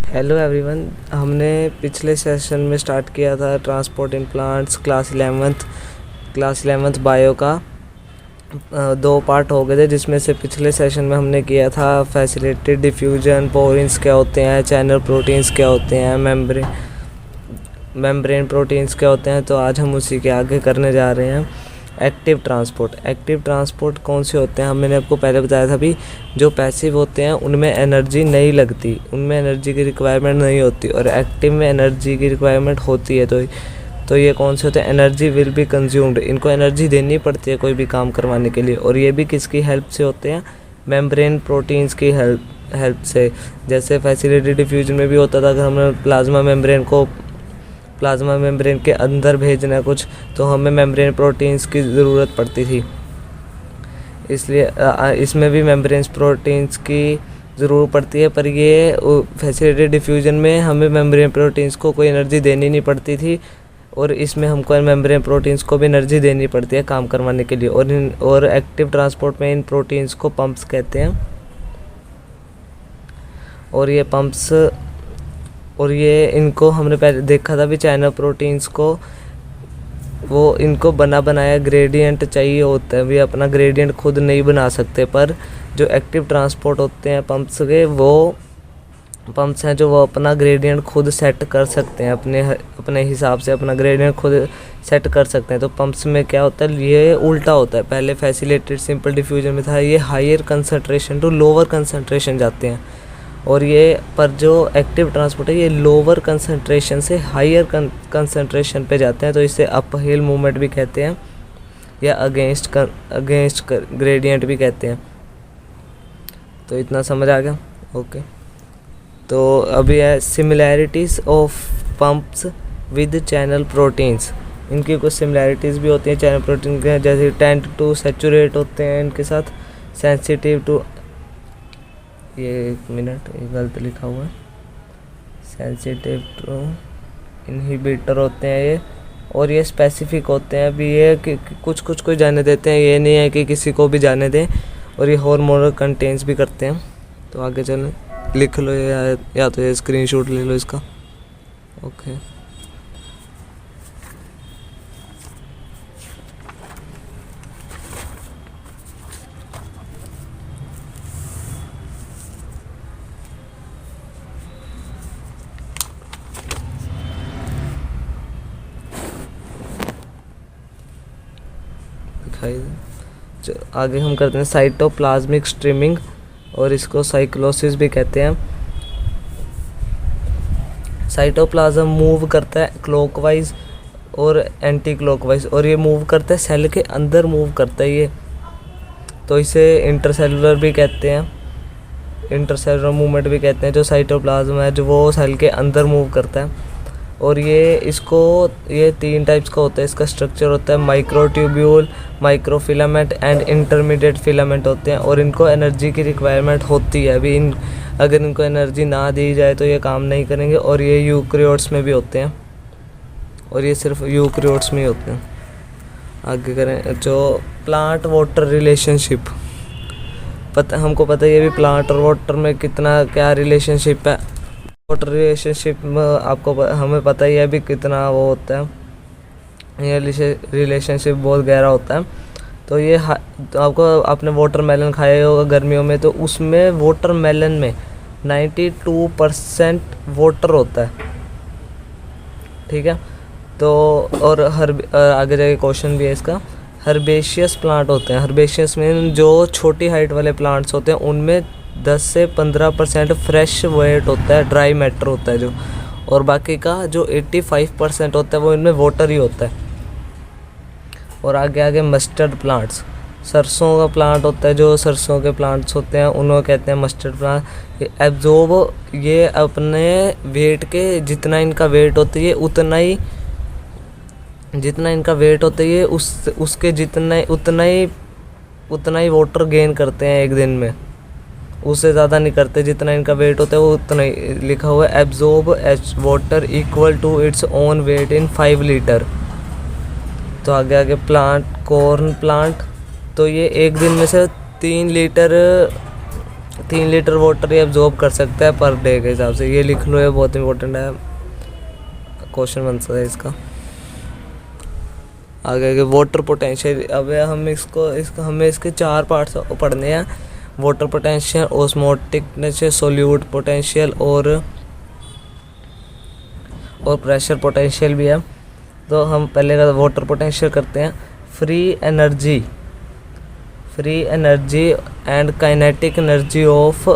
Hello everyone. हमने पिछले session में स्टार्ट किया था transport in plants class 11th bio का। दो पार्ट हो गए थे, जिसमें से पिछले सेशन में हमने किया था फैसिलिटेड डिफ्यूजन, पोरिन्स क्या होते हैं, चैनल प्रोटीन्स क्या होते हैं, मेम्ब्रेन प्रोटीन्स क्या होते हैं। तो आज हम उसी के आगे करने जा रहे हैं एक्टिव ट्रांसपोर्ट कौन से होते हैं। मैंने आपको पहले बताया था भी, जो पैसिव होते हैं उनमें एनर्जी नहीं लगती, उनमें एनर्जी की रिक्वायरमेंट नहीं होती, और एक्टिव में एनर्जी की रिक्वायरमेंट होती है। तो ये कौन से होते हैं, एनर्जी विल बी कंज्यूम्ड, इनको एनर्जी देनी पड़ती है कोई भी काम करवाने के लिए। और ये भी किसकी हेल्प से होते हैं, मेम्ब्रेन प्रोटीन्स की हेल्प से। जैसे फैसिलिटेड डिफ्यूजन में भी होता था, अगर हमें प्लाज्मा मेम्ब्रेन के अंदर भेजना है कुछ, तो हमें मेम्ब्रेन प्रोटीन्स की ज़रूरत पड़ती थी। इसलिए इसमें भी मेम्ब्रेन प्रोटीन्स की ज़रूरत पड़ती है, पर ये फैसिलिटेड डिफ्यूजन में हमें मेम्ब्रेन प्रोटीन्स को कोई एनर्जी देनी नहीं पड़ती थी, और इसमें हमको मेम्ब्रेन प्रोटीन्स को भी एनर्जी देनी पड़ती है काम करवाने के लिए। और एक्टिव ट्रांसपोर्ट में इन प्रोटीन्स को पंप्स कहते हैं। और ये इनको हमने पहले देखा था भी, चैनल प्रोटीन्स को वो इनको बनाया ग्रेडियंट चाहिए होता है, वे अपना ग्रेडियंट खुद नहीं बना सकते। पर जो एक्टिव ट्रांसपोर्ट होते हैं पंप्स के, वो पंप्स हैं जो वो अपना ग्रेडियंट खुद सेट कर सकते हैं, अपने हिसाब से अपना ग्रेडियंट खुद सेट कर सकते हैं। तो पंप्स में क्या होता है, ये उल्टा होता है। पहले फैसिलिटेड सिंपल डिफ्यूजन में था, ये higher concentration to lower concentration जाते हैं, और ये पर जो एक्टिव ट्रांसपोर्ट है ये लोअर कंसंट्रेशन से हायर कंसंट्रेशन पे जाते हैं। तो इसे अपहिल मूवमेंट भी कहते हैं, या अगेंस्ट ग्रेडियंट भी कहते हैं। तो इतना समझ आ गया, ओके। तो अभी है similarities of pumps with channel proteins. इनकी कुछ सिमिलैरिटीज़ भी होती हैं चैनल प्रोटीन के, जैसे टेंड टू सैचुरेट होते हैं इनके साथ, सेंसिटिव टू, ये एक मिनट, ये गलत लिखा हुआ है, सेंसिटिव टू इनहिबिटर होते हैं ये, और ये स्पेसिफिक होते हैं। अभी ये कि कुछ को जाने देते हैं, ये नहीं है कि किसी को भी जाने दें, और ये हार्मोनल कंटेन्स भी करते हैं। तो आगे चलें, लिख लो या तो ये स्क्रीनशॉट ले लो इसका, ओके। आगे हम करते हैं साइटोप्लाज्मिक स्ट्रीमिंग, और इसको साइक्लोसिस भी कहते हैं। साइटोप्लाज्म मूव करता है क्लॉकवाइज और एंटी क्लॉकवाइज, और ये मूव करता है सेल के अंदर मूव करता है ये, तो इसे इंटरसेलुलर भी कहते हैं, इंटरसेलुलर मूवमेंट भी कहते हैं। जो साइटोप्लाज्म है जो वो सेल के अंदर मूव करता है, और ये 3 टाइप्स का होता है। इसका स्ट्रक्चर होता है microtubule, microfilament and intermediate filament होते हैं, और इनको एनर्जी की रिक्वायरमेंट होती है। अभी अगर इनको एनर्जी ना दी जाए तो ये काम नहीं करेंगे, और ये यूकैरियोट्स में भी होते हैं, और ये सिर्फ यूकैरियोट्स में ही होते हैं। आगे करें, जो प्लांट वाटर रिलेशनशिप, हमको पता है ये भी प्लांट और वाटर में कितना क्या रिलेशनशिप है। वाटर रिलेशनशिप में हमें पता ही है भी कितना वो होता है, ये रिलेशनशिप बहुत गहरा होता है। तो ये तो आपने वाटरमेलन खाया होगा गर्मियों में, तो उसमें वाटरमेलन में 92% वाटर होता है, ठीक है। तो और आगे जाके क्वेश्चन भी है इसका, हर्बेशियस प्लांट होते हैं। हर्बेशियस में जो छोटी हाइट वाले प्लांट्स होते हैं उनमें 10 से 15% फ्रेश वेट होता है, ड्राई मैटर होता है जो, और बाकी का जो 85% होता है वो इनमें वाटर ही होता है। और आगे मस्टर्ड प्लांट्स, सरसों का प्लांट होता है, जो सरसों के प्लांट्स होते हैं उनको कहते हैं मस्टर्ड प्लांट। एब्जॉर्ब, ये अपने वेट के जितना इनका वेट होता है जितना इनका वेट होता है उसके उतना ही वाटर गेन करते हैं एक दिन में, उससे ज़्यादा नहीं करते। जितना इनका वेट होता है वो उतना ही, लिखा हुआ है absorb H water equal to its own weight in 5 litre. तो आगे कॉर्न प्लांट, तो ये एक दिन में से 3 लीटर 3 लीटर वाटर ये एब्जॉर्ब कर सकता है पर डे के हिसाब से। ये लिख लो, ये बहुत इंपॉर्टेंट है, क्वेश्चन बन सकता है इसका। आगे वाटर पोटेंशियल। अब हम इसको हमें इसके 4 पार्ट्स पढ़ने हैं। Water potential, osmotic potential, solute potential और प्रेशर पोटेंशियल भी है। तो हम पहले का वाटर पोटेंशियल करते हैं। Free energy and kinetic energy of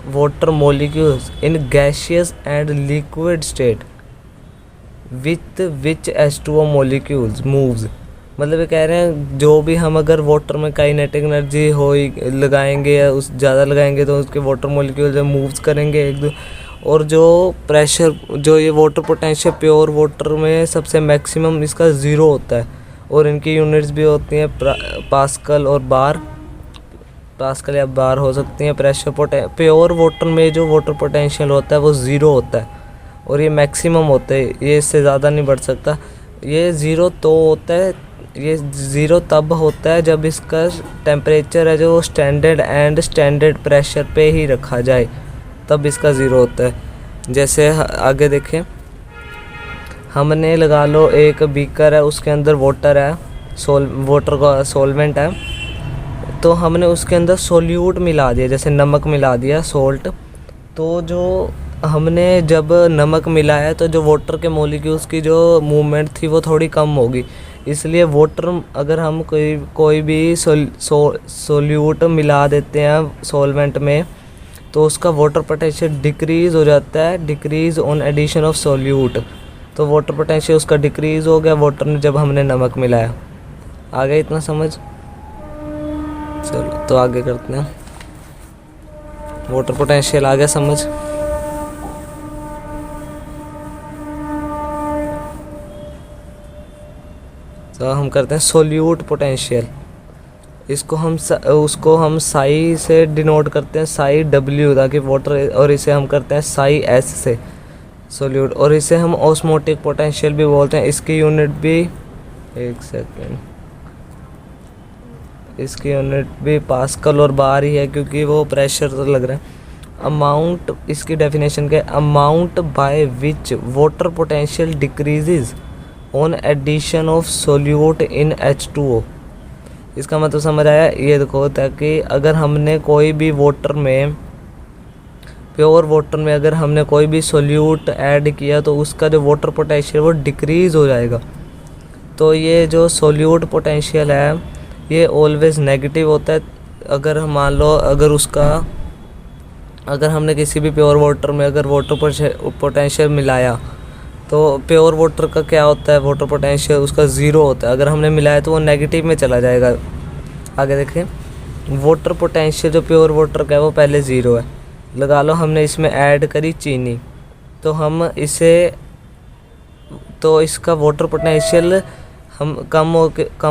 water molecules in gaseous and liquid state with which H2O molecules moves. मतलब ये कह रहे हैं जो भी हम अगर वाटर में काइनेटिक एनर्जी हो लगाएंगे या उस ज़्यादा लगाएंगे तो उसके वाटर मॉलिक्यूल्स मूव्स करेंगे एक दो। और जो प्रेशर, जो ये वाटर पोटेंशियल प्योर वाटर में सबसे मैक्सिमम इसका 0 होता है। और इनकी यूनिट्स भी होती हैं पास्कल और बार, पास्कल या बार हो सकती हैं। प्योर वाटर में जो वाटर पोटेंशियल होता है वो 0 होता है और ये मैक्सिमम होता है, ये इससे ज़्यादा नहीं बढ़ सकता। ये 0 तो होता है, ये 0 तब होता है जब इसका टेम्परेचर है जो स्टैंडर्ड प्रेशर पे ही रखा जाए, तब इसका 0 होता है। जैसे आगे देखें, हमने लगा लो एक बीकर है, उसके अंदर वाटर है, वाटर का सॉल्वेंट है, तो हमने उसके अंदर सोल्यूट मिला दिया, जैसे नमक मिला दिया, सोल्ट। तो जो हमने जब नमक मिलाया तो जो वाटर के मॉलिक्यूल्स की जो मूवमेंट थी वो थोड़ी कम होगी। इसलिए वाटर, अगर हम कोई भी सोल्यूट मिला देते हैं सॉल्वेंट में तो उसका वाटर पोटेंशियल डिक्रीज़ हो जाता है, decrease on addition of solute. तो वाटर पोटेंशियल उसका डिक्रीज़ हो गया वाटर में जब हमने नमक मिलाया। आ गया इतना समझ? चलो तो आगे करते हैं। वाटर पोटेंशियल आ गया समझ? तो हम करते हैं सोल्यूट पोटेंशियल। उसको हम साई से डिनोट करते हैं, साई W, ताकि वाटर, और इसे हम करते हैं साई S से सोल्यूट। और इसे हम ऑस्मोटिक पोटेंशियल भी बोलते हैं। इसकी यूनिट भी, एक सेकेंड, इसकी यूनिट भी पास्कल और बार ही है क्योंकि वो प्रेशर तो लग रहा है। अमाउंट, इसकी डेफिनेशन क्या है? Amount by which water potential decreases on addition of solute in H2O। इसका मतलब समझ आया? ये देखो, ताकि अगर हमने कोई भी वाटर में, प्योर वाटर में अगर हमने कोई भी सोल्यूट ऐड किया तो उसका जो वाटर पोटेंशियल वो डिक्रीज़ हो जाएगा। तो ये जो सोल्यूट पोटेंशियल है ये ऑलवेज नेगेटिव होता है। अगर हम मान लो, अगर हमने किसी भी प्योर वाटर में अगर वाटर पोटेंशियल मिलाया तो प्योर वाटर का क्या होता है? वाटर पोटेंशियल उसका 0 होता है। अगर हमने मिलाया तो वो नेगेटिव में चला जाएगा। आगे देखें, वाटर पोटेंशियल जो प्योर वाटर का है वो पहले 0 है। लगा लो हमने इसमें ऐड करी चीनी, तो हम इसे, तो इसका वाटर पोटेंशियल हम कम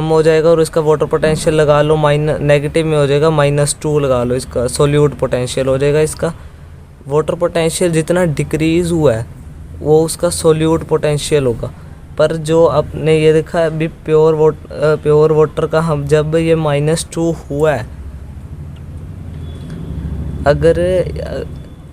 हो जाएगा और इसका वाटर पोटेंशियल लगा लो नेगेटिव में हो जाएगा, -2 लगा लो, इसका सोल्यूट पोटेंशियल हो जाएगा। इसका वाटर पोटेंशियल जितना डिक्रीज़ हुआ है वो उसका सोल्यूट पोटेंशियल होगा। पर जो आपने ये देखा है अभी प्योर वाटर का, हम जब ये -2 हुआ है, अगर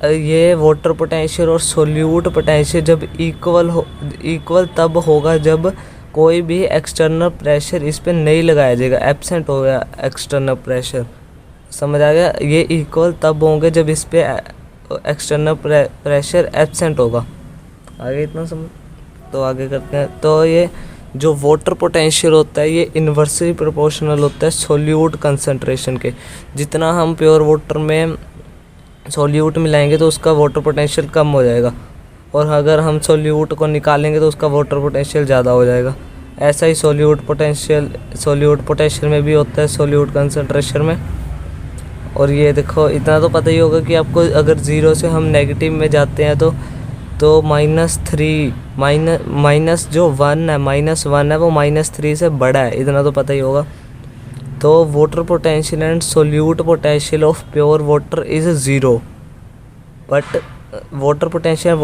ये वाटर पोटेंशियल और सोल्यूट पोटेंशियल जब इक्वल तब होगा जब कोई भी एक्सटर्नल प्रेशर इस पर नहीं लगाया जाएगा, एब्सेंट हो गया एक्सटर्नल प्रेशर। समझ आ गया? ये इक्वल तब होंगे जब इस पे एक्सटर्नल प्रेशर एब्सेंट होगा। आगे इतना समझ? तो आगे करते हैं। तो ये जो वाटर पोटेंशियल होता है ये इन्वर्सली प्रोपोर्शनल होता है सोल्यूट कंसंट्रेशन के। जितना हम प्योर वाटर में सोल्यूट मिलाएंगे तो उसका वाटर पोटेंशियल कम हो जाएगा, और अगर हम सोल्यूट को निकालेंगे तो उसका वाटर पोटेंशियल ज़्यादा हो जाएगा। ऐसा ही सोल्यूट पोटेंशियल में भी होता है, सोल्यूट कंसंट्रेशन में। और ये देखो, इतना तो पता ही होगा कि आपको अगर 0 से हम नेगेटिव में जाते हैं तो -3 माइनस जो 1 है, -1 है वो -3 से बड़ा है, इतना तो पता ही होगा। तो water potential and solute potential of pure water is 0, but water potential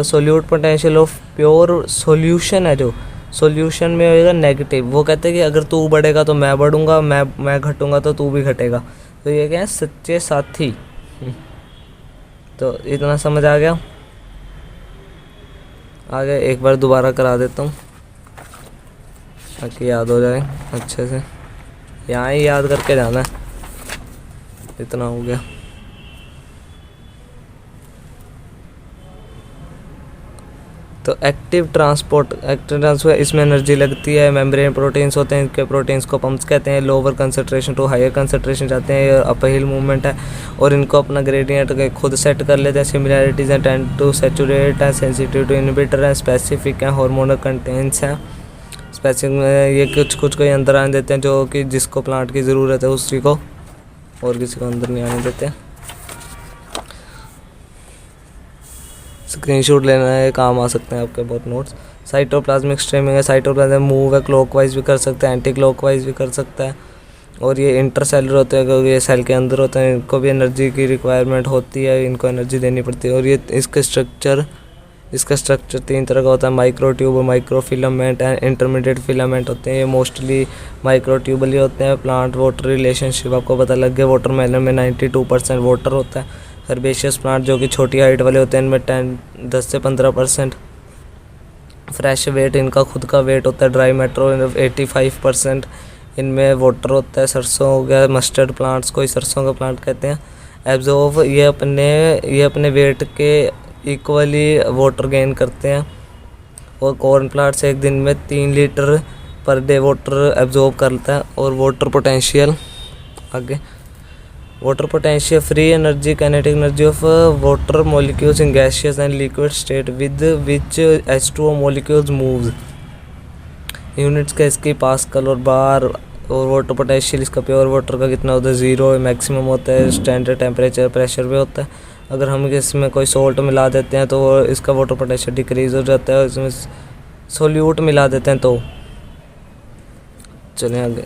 solute potential of pure solution है जो सॉल्यूशन में होएगा नेगेटिव। वो कहते हैं कि अगर तू बढ़ेगा तो मैं बढ़ूंगा, मैं घटूंगा तो तू भी घटेगा। तो ये क्या है? सच्चे साथी तो इतना समझ आ गया। आगे एक बार दोबारा करा देता हूँ ताकि याद हो जाए अच्छे से। यहाँ ही याद करके जाना है। इतना हो गया। तो एक्टिव ट्रांसपोर्ट इसमें एनर्जी लगती है। मेम्ब्रेन प्रोटीन्स होते हैं, इनके प्रोटीन्स को पंप्स कहते हैं। Lower concentration to higher concentration जाते हैं, ये अपर हिल मूवमेंट है। और इनको अपना ग्रेडियंट खुद सेट कर लेते हैं। सिमिलैरिटीज़ हैं, टेंड टू सैचुरेट है, सेंसिटिव टू इनहिबिटर है, स्पेसिफिक है, हार्मोनल कंटेंट्स हैं। स्पेसिफिक ये कुछ कोई अंदर आने देते हैं जो कि जिसको प्लांट की ज़रूरत है उसी को, और किसी को अंदर नहीं आने देते। स्क्रीनशॉट लेना है, काम आ सकते हैं आपके बहुत नोट्स। साइटोप्लाज्मिक स्ट्रीमिंग है, साइटोप्लाज्म मूव है, क्लॉकवाइज भी कर सकते हैं, एंटी क्लॉकवाइज भी कर सकता है। और ये इंटरसेलुलर होते हैं क्योंकि ये सेल के अंदर होते हैं, इनको भी एनर्जी की रिक्वायरमेंट होती है, इनको एनर्जी देनी पड़ती है। और ये इसका स्ट्रक्चर 3 तरह का होता है, माइक्रोट्यूब, माइक्रोफिलामेंट एंड इंटरमीडिएट फिलामेंट होते हैं। ये मोस्टली माइक्रोट्यूबल ही होते हैं। प्लांट वाटर रिलेशनशिप आपको पता लग गया। वाटरमेलन में 92% वाटर होता है। हर्बेशियस प्लांट जो कि छोटी हाइट वाले होते हैं, इनमें 10 से 15% फ्रेश वेट, इनका खुद का वेट होता है। ड्राई मैटर 85% इनमें वाटर होता है। सरसों हो गया, मस्टर्ड प्लांट्स कोई सरसों का प्लांट कहते हैं। एब्जॉर्ब ये अपने वेट के इक्वली वाटर गेन करते हैं। और कॉर्न प्लांट्स एक दिन में 3 litre per day water absorb करता है। और वाटर पोटेंशियल आगे, water potential free energy, kinetic energy of water molecules in gaseous and liquid state with which H2O molecules moves. Units का इसकी पास्कल और बार। और वाटर पोटेंशियल इसका प्योर वाटर का कितना होता है, 0 मैक्सिमम होता है। स्टैंडर्ड टेम्परेचर प्रेशर भी होता है। अगर हम इसमें कोई सॉल्ट मिला देते हैं तो इसका वाटर पोटेंशियल डिक्रीज़ हो जाता है। इसमें सोल्यूट मिला देते हैं तो चलें आगे।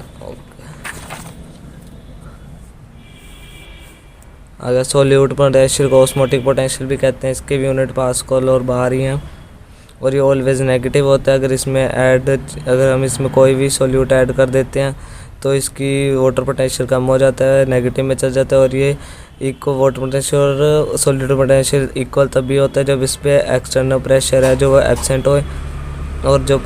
अगर सोल्यूट पोटेंशियल को ऑस्मोटिक पोटेंशियल भी कहते हैं। इसके भी यूनिट पास्कल और बार ही हैं। और ये ऑलवेज नेगेटिव होता है। अगर हम इसमें कोई भी सोल्यूट ऐड कर देते हैं तो इसकी वाटर पोटेंशियल कम हो जाता है, नेगेटिव में चल जाता है। और ये इक्वल वाटर पोटेंशियल और सोल्यूट पोटेंशियल इक्वल तभी होता है जब इस पर एक्सटर्नल प्रेशर है जो वो एब्सेंट हो। और जो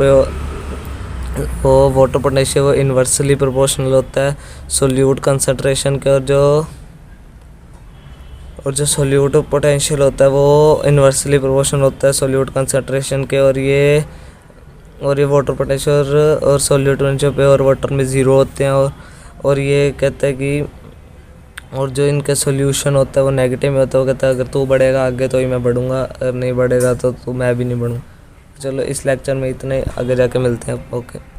वो वाटर पोटेंशियल वो इन्वर्सली प्रोपोर्शनल होता है सोल्यूट कंसनट्रेशन के। और जो सोल्यूट पोटेंशियल होता है वो इन्वर्सली प्रोपोर्शनल होता है सोल्यूट कंसंट्रेशन के। और ये वाटर पोटेंशियल और सोल्यूट पोटेंशियल पे और वाटर में 0 होते हैं। और ये कहता है कि और जो इनका सोल्यूशन होता है वो नेगेटिव में होता है। वो कहता है अगर तू बढ़ेगा आगे तो ही मैं बढ़ूंगा, अगर नहीं बढ़ेगा तो मैं भी नहीं बढ़ूँ। चलो इस लेक्चर में इतने, आगे जाके मिलते हैं। ओके।